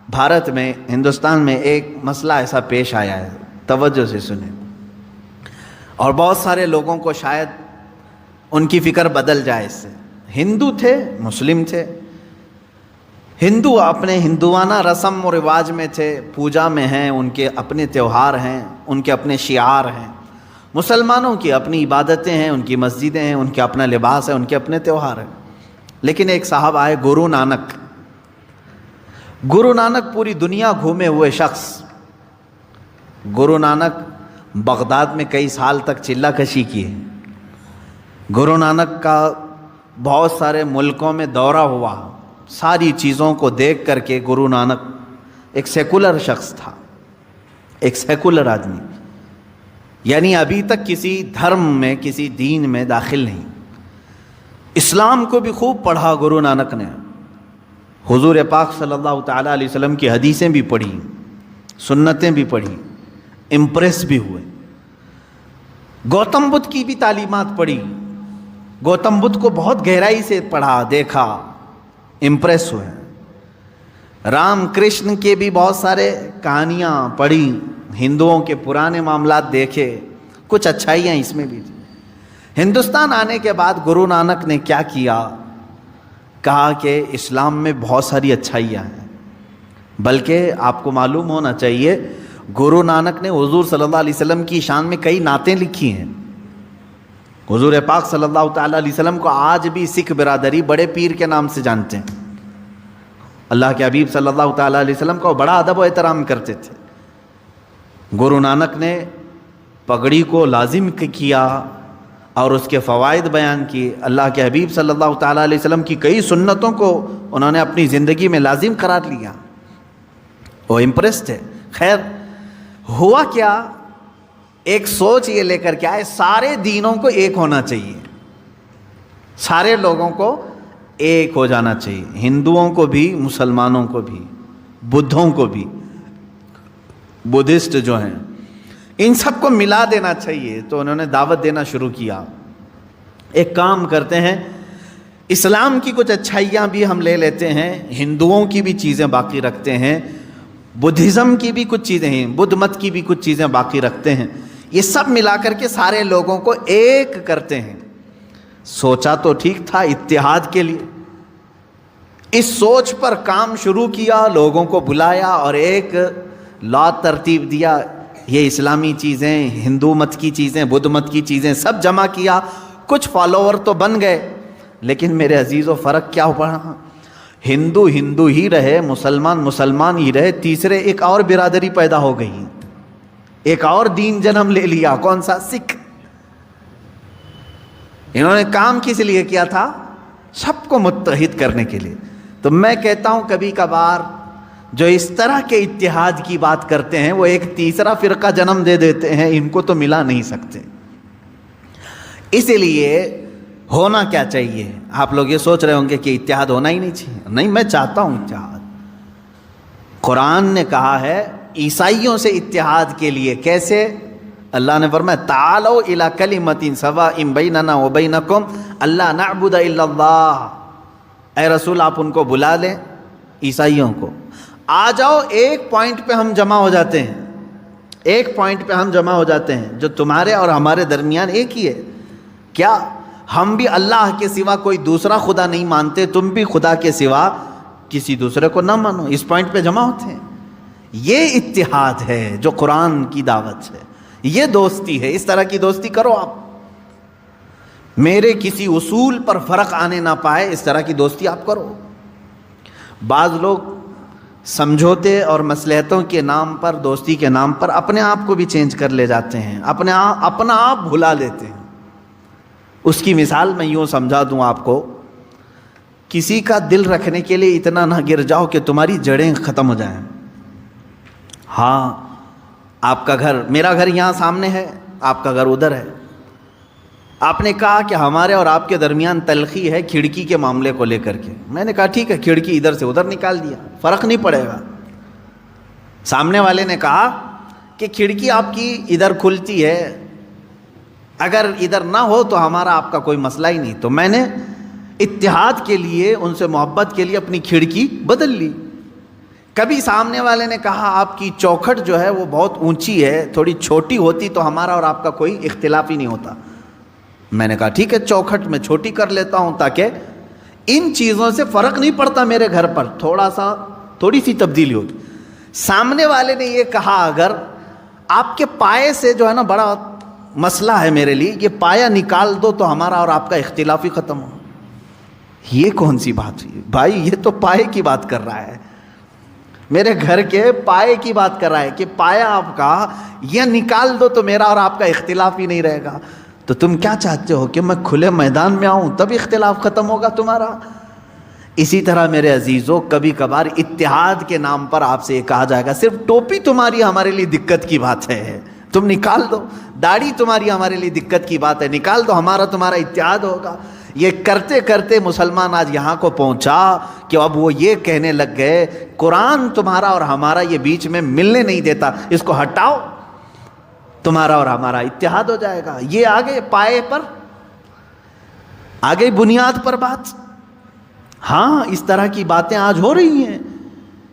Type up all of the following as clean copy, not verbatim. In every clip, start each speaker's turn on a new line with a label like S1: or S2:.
S1: بھارت میں، ہندوستان میں ایک مسئلہ ایسا پیش آیا ہے، توجہ سے سنیں، اور بہت سارے لوگوں کو شاید ان کی فکر بدل جائے اس سے۔ ہندو تھے، مسلم تھے، ہندو اپنے ہندوانہ رسم و رواج میں تھے، پوجا میں ہیں، ان کے اپنے تہوار ہیں، ان کے اپنے شعار ہیں۔ مسلمانوں کی اپنی عبادتیں ہیں، ان کی مسجدیں ہیں، ان کے اپنا لباس ہے، ان کے اپنے تہوار ہیں۔ لیکن ایک صاحب آئے، گرو نانک۔ گرو نانک پوری دنیا گھومے ہوئے شخص۔ گرو نانک بغداد میں کئی سال تک چلہ کشی کی ہے۔ گرو نانک کا بہت سارے ملکوں میں دورہ ہوا۔ ساری چیزوں کو دیکھ کر کے گرو نانک ایک سیکولر شخص تھا، ایک سیکولر آدمی، یعنی ابھی تک کسی دھرم میں، کسی دین میں داخل نہیں۔ اسلام کو بھی خوب پڑھا گرو نانک نے، حضور پاک صلی اللہ تعالیٰ علیہ وسلم کی حدیثیں بھی پڑھی، سنتیں بھی پڑھی، امپریس بھی ہوئے۔ گوتم بدھ کی بھی تعلیمات پڑھی، گوتم بدھ کو بہت گہرائی سے پڑھا، دیکھا، امپریس ہوئے۔ رام کرشن کے بھی بہت سارے کہانیاں پڑھی، ہندوؤں کے پرانے معاملات دیکھے، کچھ اچھائیاں اس میں بھی تھیں۔ ہندوستان آنے کے بعد گرو نانک نے کیا کیا؟ کہا کہ اسلام میں بہت ساری اچھائیاں ہیں، بلکہ آپ کو معلوم ہونا چاہیے گرو نانک نے حضور صلی اللہ علیہ وسلم کی شان میں کئی نعتیں لکھی ہیں۔ حضور پاک صلی اللہ تعالیٰ علیہ وسلم کو آج بھی سکھ برادری بڑے پیر کے نام سے جانتے ہیں۔ اللہ کے حبیب صلی اللہ تعالیٰ علیہ وسلم کو بڑا ادب و احترام کرتے تھے۔ گرو نانک نے پگڑی کو لازم کیا اور اس کے فوائد بیان کیے۔ اللہ کے حبیب صلی اللہ تعالیٰ علیہ وسلم کی کئی سنتوں کو انہوں نے اپنی زندگی میں لازم قرار لیا۔ وہ امپریس تھے۔ خیر، ہوا کیا؟ ایک سوچ یہ لے کر کے آئے، سارے دینوں کو ایک ہونا چاہیے، سارے لوگوں کو ایک ہو جانا چاہیے، ہندوؤں کو بھی، مسلمانوں کو بھی، بدھوں کو بھی، بدھسٹ جو ہیں ان سب کو ملا دینا چاہیے۔ تو انہوں نے دعوت دینا شروع کیا۔ ایک کام کرتے ہیں، اسلام کی کچھ اچھائیاں بھی ہم لے لیتے ہیں، ہندوؤں کی بھی چیزیں باقی رکھتے ہیں، بدھزم کی بھی کچھ چیزیں ہیں، بدھ مت کی بھی کچھ چیزیں باقی رکھتے ہیں، یہ سب ملا کر کے سارے لوگوں کو ایک کرتے ہیں۔ سوچا تو ٹھیک تھا اتحاد کے لیے، اس سوچ پر کام شروع کیا، لوگوں کو بلایا اور ایک لا ترتیب دیا، یہ اسلامی چیزیں، ہندو مت کی چیزیں، بدھ مت کی چیزیں سب جمع کیا۔ کچھ فالوور تو بن گئے، لیکن میرے عزیزو فرق کیا پڑا؟ ہندو ہندو ہی رہے، مسلمان مسلمان ہی رہے، تیسرے ایک اور برادری پیدا ہو گئی، ایک اور دین جنم لے لیا۔ کون سا؟ سکھ۔ انہوں نے کام کس لیے کیا تھا؟ سب کو متحد کرنے کے لیے۔ تو میں کہتا ہوں کبھی کبھار جو اس طرح کے اتحاد کی بات کرتے ہیں وہ ایک تیسرا فرقہ جنم دے دیتے ہیں، ان کو تو ملا نہیں سکتے۔ اسی لیے ہونا کیا چاہیے؟ آپ لوگ یہ سوچ رہے ہوں گے کہ اتحاد ہونا ہی نہیں چاہیے۔ نہیں، میں چاہتا ہوں اتحاد۔ قرآن نے کہا ہے عیسائیوں سے اتحاد کے لیے کیسے؟ اللہ نے فرمایا تعالوا الی کلمۃ سواء بیننا وبینکم الا نعبد الا اللہ۔ اے رسول آپ ان کو بلا لیں، عیسائیوں کو، آ جاؤ، ایک پوائنٹ پہ ہم جمع ہو جاتے ہیں، ایک پوائنٹ پہ ہم جمع ہو جاتے ہیں جو تمہارے اور ہمارے درمیان ایک ہی ہے۔ کیا؟ ہم بھی اللہ کے سوا کوئی دوسرا خدا نہیں مانتے، تم بھی خدا کے سوا کسی دوسرے کو نہ مانو، اس پوائنٹ پہ جمع ہوتے ہیں۔ یہ اتحاد ہے جو قرآن کی دعوت ہے، یہ دوستی ہے۔ اس طرح کی دوستی کرو آپ، میرے کسی اصول پر فرق آنے نہ پائے، اس طرح کی دوستی آپ کرو۔ بعض لوگ سمجھوتے اور مصلحتوں کے نام پر، دوستی کے نام پر اپنے آپ کو بھی چینج کر لے جاتے ہیں، اپنا آپ بھلا لیتے ہیں۔ اس کی مثال میں یوں سمجھا دوں آپ کو، کسی کا دل رکھنے کے لیے اتنا نہ گر جاؤ کہ تمہاری جڑیں ختم ہو جائیں۔ ہاں، آپ کا گھر، میرا گھر یہاں سامنے ہے، آپ کا گھر ادھر ہے۔ آپ نے کہا کہ ہمارے اور آپ کے درمیان تلخی ہے کھڑکی کے معاملے کو لے کر کے۔ میں نے کہا ٹھیک ہے، کھڑکی ادھر سے ادھر نکال دیا، فرق نہیں پڑے گا۔ سامنے والے نے کہا کہ کھڑکی آپ کی ادھر کھلتی ہے، اگر ادھر نہ ہو تو ہمارا آپ کا کوئی مسئلہ ہی نہیں۔ تو میں نے اتحاد کے لیے، ان سے محبت کے لیے اپنی کھڑکی بدل لی۔ کبھی سامنے والے نے کہا آپ کی چوکھٹ جو ہے وہ بہت اونچی ہے، تھوڑی چھوٹی ہوتی تو ہمارا اور آپ کا کوئی اختلاف ہی نہیں ہوتا۔ میں نے کہا ٹھیک ہے، چوکھٹ میں چھوٹی کر لیتا ہوں تاکہ ان چیزوں سے فرق نہیں پڑتا میرے گھر پر، تھوڑی سی تبدیلی ہوگی۔ سامنے والے نے یہ کہا اگر آپ کے پائے سے جو ہے نا بڑا مسئلہ ہے میرے لیے، یہ پایا نکال دو تو ہمارا اور آپ کا اختلاف ہی ختم ہو۔ یہ کون سی بات ہوئی بھائی؟ یہ تو پائے کی بات کر رہا ہے، میرے گھر کے پائے کی بات کر رہا ہے کہ پایا آپ کا یہ نکال دو تو میرا اور آپ کا اختلاف ہی نہیں رہے گا۔ تو تم کیا چاہتے ہو کہ میں کھلے میدان میں آؤں تب اختلاف ختم ہوگا تمہارا؟ اسی طرح میرے عزیزوں، کبھی کبھار اتحاد کے نام پر آپ سے یہ کہا جائے گا صرف ٹوپی تمہاری ہمارے لیے دقت کی بات ہے، تم نکال دو، داڑھی تمہاری ہمارے لیے دقت کی بات ہے، نکال دو، ہمارا تمہارا اتحاد ہوگا۔ یہ کرتے کرتے مسلمان آج یہاں کو پہنچا کہ اب وہ یہ کہنے لگ گئے قرآن تمہارا اور ہمارا یہ بیچ میں ملنے نہیں دیتا، اس کو ہٹاؤ، تمہارا اور ہمارا اتحاد ہو جائے گا۔ یہ آگے پائے پر، آگے بنیاد پر بات۔ ہاں اس طرح کی باتیں آج ہو رہی ہیں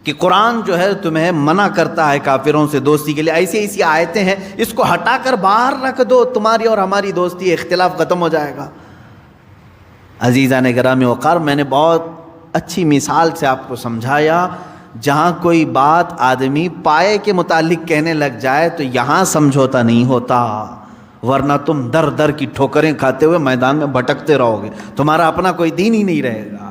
S1: کہ قرآن جو ہے تمہیں منع کرتا ہے کافروں سے دوستی کے لیے، ایسی آیتیں ہیں، اس کو ہٹا کر باہر رکھ دو، تمہاری اور ہماری دوستی، اختلاف ختم ہو جائے گا۔ عزیزان گرامی وقار، میں نے بہت اچھی مثال سے آپ کو سمجھایا، جہاں کوئی بات آدمی پائے کے متعلق کہنے لگ جائے تو یہاں سمجھوتا نہیں ہوتا، ورنہ تم در در کی ٹھوکریں کھاتے ہوئے میدان میں بھٹکتے رہو گے، تمہارا اپنا کوئی دین ہی نہیں رہے گا۔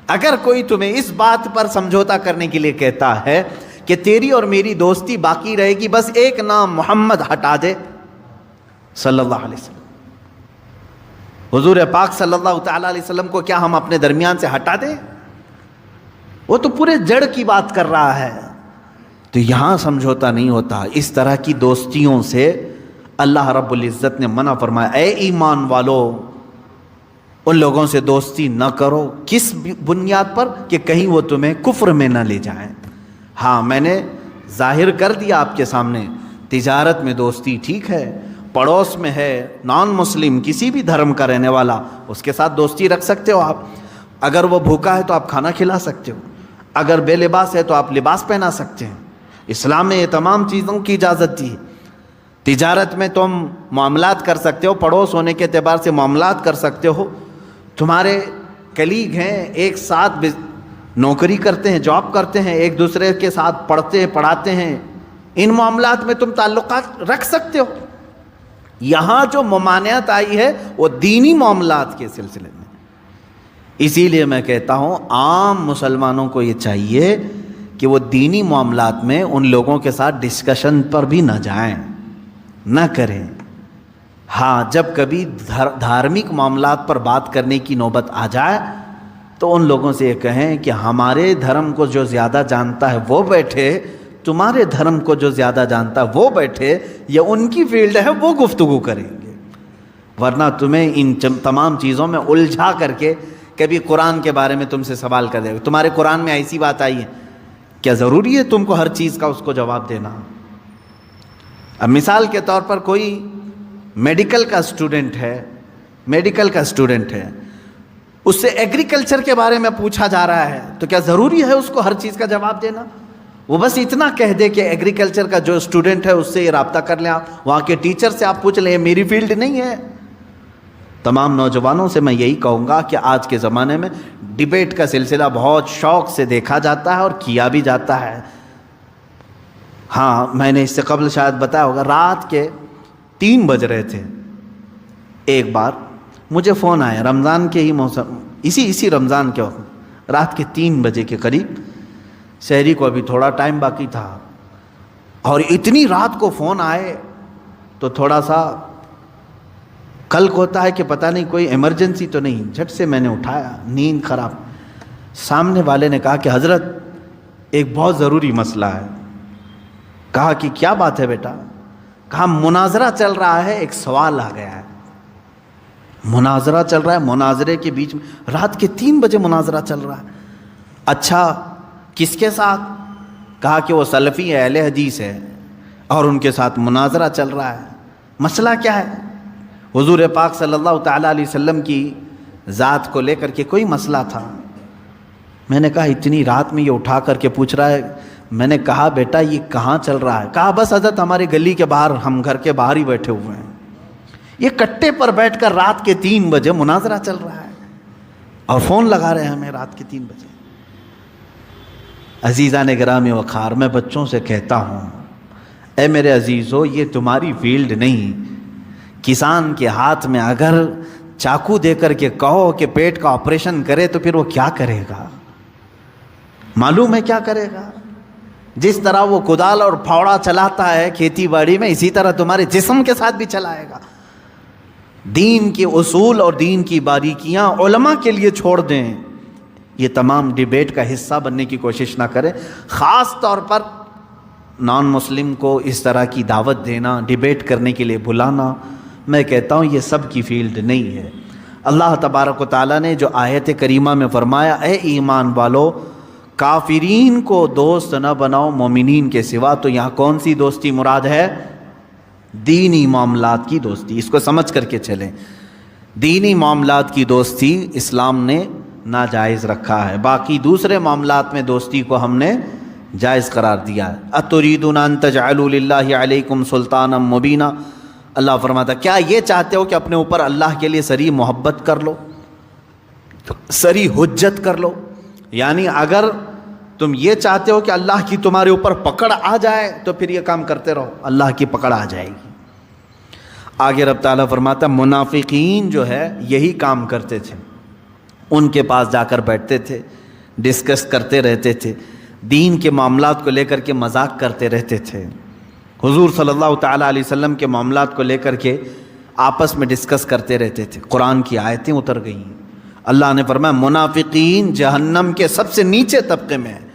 S1: اگر کوئی تمہیں اس بات پر سمجھوتا کرنے کے لیے کہتا ہے کہ تیری اور میری دوستی باقی رہے گی، بس ایک نام محمد ہٹا دے صلی اللہ علیہ وسلم، حضور پاک صلی اللہ تعالیٰ علیہ وسلم کو کیا ہم اپنے درمیان سے ہٹا دیں؟ وہ تو پورے جڑ کی بات کر رہا ہے، تو یہاں سمجھوتا نہیں ہوتا۔ اس طرح کی دوستیوں سے اللہ رب العزت نے منع فرمایا، اے ایمان والو ان لوگوں سے دوستی نہ کرو۔ کس بنیاد پر؟ کہ کہیں وہ تمہیں کفر میں نہ لے جائیں۔ ہاں میں نے ظاہر کر دیا آپ کے سامنے، تجارت میں دوستی ٹھیک ہے، پڑوس میں ہے نان مسلم کسی بھی دھرم کا رہنے والا، اس کے ساتھ دوستی رکھ سکتے ہو آپ۔ اگر وہ بھوکا ہے تو آپ کھانا کھلا سکتے ہو، اگر بے لباس ہے تو آپ لباس پہنا سکتے ہیں۔ اسلام نے یہ تمام چیزوں کی اجازت دی۔ تجارت میں تم معاملات کر سکتے ہو، پڑوس ہونے کے اعتبار سے معاملات کر سکتے ہو، تمہارے کلیگ ہیں، ایک ساتھ نوکری کرتے ہیں، جاب کرتے ہیں، ایک دوسرے کے ساتھ پڑھتے ہیں پڑھاتے ہیں، ان معاملات میں تم تعلقات رکھ سکتے ہو۔ یہاں جو ممانعت آئی ہے وہ دینی معاملات کے سلسلے میں۔ اسی لیے میں کہتا ہوں عام مسلمانوں کو یہ چاہیے کہ وہ دینی معاملات میں ان لوگوں کے ساتھ ڈسکشن پر بھی نہ جائیں، نہ کریں۔ ہاں جب کبھی دھارمک معاملات پر بات کرنے کی نوبت آ جائے تو ان لوگوں سے یہ کہیں کہ ہمارے دھرم کو جو زیادہ جانتا ہے وہ بیٹھے، تمہارے دھرم کو جو زیادہ جانتا ہے وہ بیٹھے، یا ان کی فیلڈ ہے وہ گفتگو کریں گے، ورنہ تمہیں ان تمام چیزوں میں الجھا کر کے کبھی قرآن کے بارے میں تم سے سوال کر دے گا، تمہارے قرآن میں ایسی بات آئی ہے، کیا ضروری ہے تم کو ہر چیز کا اس کو جواب دینا؟ اب مثال کے طور پر کوئی میڈیکل کا اسٹوڈنٹ ہے، اس سے ایگریکلچر کے بارے میں پوچھا جا رہا ہے، تو کیا ضروری ہے اس کو ہر چیز کا جواب دینا؟ وہ بس اتنا کہہ دے کہ ایگریکلچر کا جو اسٹوڈنٹ ہے اس سے یہ رابطہ کر لیں، آپ وہاں کے ٹیچر سے آپ پوچھ لیں، یہ میری فیلڈ نہیں ہے۔ تمام نوجوانوں سے میں یہی کہوں گا کہ آج کے زمانے میں ڈیبیٹ کا سلسلہ بہت شوق سے دیکھا جاتا ہے اور کیا بھی جاتا ہے۔ ہاں میں نے اس سے قبل شاید بتایا ہوگا، رات کے 3 بج رہے تھے، ایک بار مجھے فون آیا رمضان کے ہی موسم، اسی رمضان کے وقت رات کے 3 بجے کے قریب، شہری کو ابھی تھوڑا ٹائم باقی تھا، اور اتنی رات کو فون آئے تو تھوڑا سا قلق ہوتا ہے کہ پتہ نہیں کوئی ایمرجنسی تو نہیں۔ جھٹ سے میں نے اٹھایا، نیند خراب، سامنے والے نے کہا کہ حضرت ایک بہت ضروری مسئلہ ہے۔ کہا کہ کیا بات ہے بیٹا؟ کہا مناظرہ چل رہا ہے، ایک سوال آ گیا ہے، مناظرہ چل رہا ہے، مناظرے کے بیچ میں رات کے 3 بجے مناظرہ چل رہا ہے۔ اچھا کس کے ساتھ؟ کہا کہ وہ سلفی اہل حدیث ہے اور ان کے ساتھ مناظرہ چل رہا ہے۔ مسئلہ کیا ہے؟ حضور پاک صلی اللہ تعالیٰ علیہ وسلم کی ذات کو لے کر کے کوئی مسئلہ تھا۔ میں نے کہا اتنی رات میں یہ اٹھا کر کے پوچھ رہا ہے. میں نے کہا بیٹا یہ کہاں چل رہا ہے؟ کہا بس حضرت ہماری گلی کے باہر، ہم گھر کے باہر ہی بیٹھے ہوئے ہیں. یہ کٹے پر بیٹھ کر رات کے 3 بجے مناظرہ چل رہا ہے اور فون لگا رہے ہیں ہمیں رات کے 3 بجے. عزیزان گرامی وقار، میں بچوں سے کہتا ہوں اے میرے عزیزو، یہ تمہاری فیلڈ نہیں. کسان کے ہاتھ میں اگر چاقو دے کر کے کہو کہ پیٹ کا آپریشن کرے تو پھر وہ کیا کرے گا؟ معلوم ہے کیا کرے گا؟ جس طرح وہ کدال اور پھاوڑا چلاتا ہے کھیتی باڑی میں، اسی طرح تمہارے جسم کے ساتھ بھی چلائے گا. دین کے اصول اور دین کی باریکیاں علماء کے لیے چھوڑ دیں. یہ تمام ڈیبیٹ کا حصہ بننے کی کوشش نہ کریں. خاص طور پر نان مسلم کو اس طرح کی دعوت دینا، ڈیبیٹ کرنے کے لیے بلانا، میں کہتا ہوں یہ سب کی فیلڈ نہیں ہے. اللہ تبارک و تعالیٰ نے جو آیت کریمہ میں فرمایا اے ایمان والو کافرین کو دوست نہ بناؤ مومنین کے سوا، تو یہاں کون سی دوستی مراد ہے؟ دینی معاملات کی دوستی. اس کو سمجھ کر کے چلیں. دینی معاملات کی دوستی اسلام نے ناجائز رکھا ہے، باقی دوسرے معاملات میں دوستی کو ہم نے جائز قرار دیا ہے. اتریدون ان تجعلوا للہ علیکم سلطانا مبینا. اللہ فرماتا کیا یہ چاہتے ہو کہ اپنے اوپر اللہ کے لیے سری محبت کر لو، سری حجت کر لو؟ یعنی اگر تم یہ چاہتے ہو کہ اللہ کی تمہارے اوپر پکڑ آ جائے تو پھر یہ کام کرتے رہو، اللہ کی پکڑ آ جائے گی. آگے رب تعالیٰ فرماتا منافقین جو ہے یہی کام کرتے تھے. ان کے پاس جا کر بیٹھتے تھے، ڈسکس کرتے رہتے تھے، دین کے معاملات کو لے کر کے مذاق کرتے رہتے تھے. حضور صلی اللہ تعالیٰ علیہ وسلم کے معاملات کو لے کر کے آپس میں ڈسکس کرتے رہتے تھے. قرآن کی آیتیں اتر گئیں. اللہ نے فرمایا منافقین جہنم کے سب سے نیچے طبقے میں ہیں.